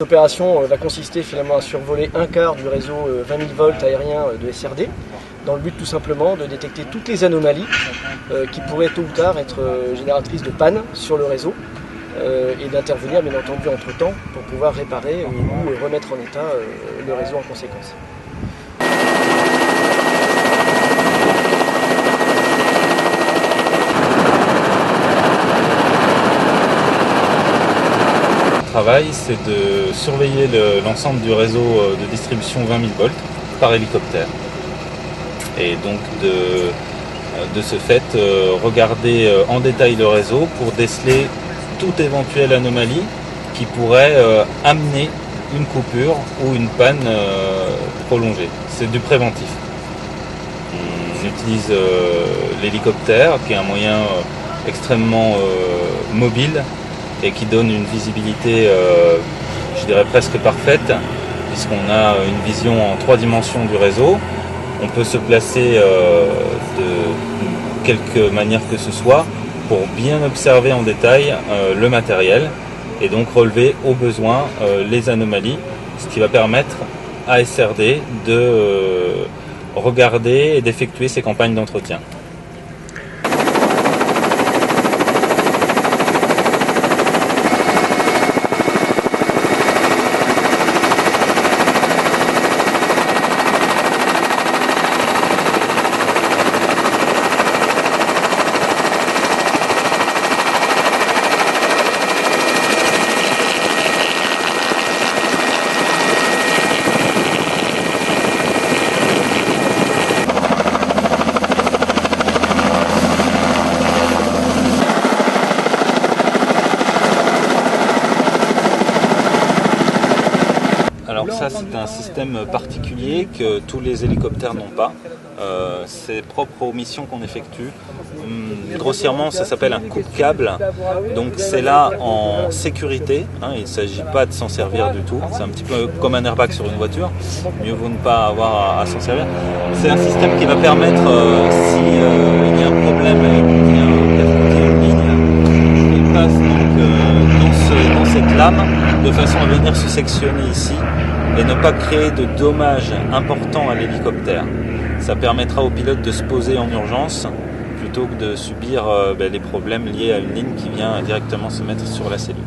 L'opération va consister finalement à survoler un quart du réseau 20 000 volts aérien de SRD, dans le but tout simplement de détecter toutes les anomalies qui pourraient tôt ou tard être génératrices de panne sur le réseau et d'intervenir bien entendu entre temps pour pouvoir réparer ou remettre en état le réseau en conséquence. Le travail, c'est de surveiller l'ensemble du réseau de distribution 20 000 volts par hélicoptère. Et donc de ce fait, regarder en détail le réseau pour déceler toute éventuelle anomalie qui pourrait amener une coupure ou une panne prolongée. C'est du préventif. On utilise l'hélicoptère, qui est un moyen extrêmement mobile, et qui donne une visibilité, je dirais presque parfaite, puisqu'on a une vision en 3 dimensions du réseau. On peut se placer de quelque manière que ce soit pour bien observer en détail le matériel et donc relever au besoin les anomalies, ce qui va permettre à SRD de regarder et d'effectuer ses campagnes d'entretien. Alors ça, c'est un système particulier que tous les hélicoptères n'ont pas. C'est propre aux missions qu'on effectue. Grossièrement, ça s'appelle un coupe-câble. Donc c'est là en sécurité. Il ne s'agit pas de s'en servir du tout. C'est un petit peu comme un airbag sur une voiture. Mieux vaut ne pas avoir à s'en servir. C'est un système qui va permettre, s'il y a un problème et qu'on vient percuter une ligne, il passe donc dans cette lame de façon à venir se sectionner ici et ne pas créer de dommages importants à l'hélicoptère. Ça permettra au pilote de se poser en urgence plutôt que de subir les problèmes liés à une ligne qui vient directement se mettre sur la cellule.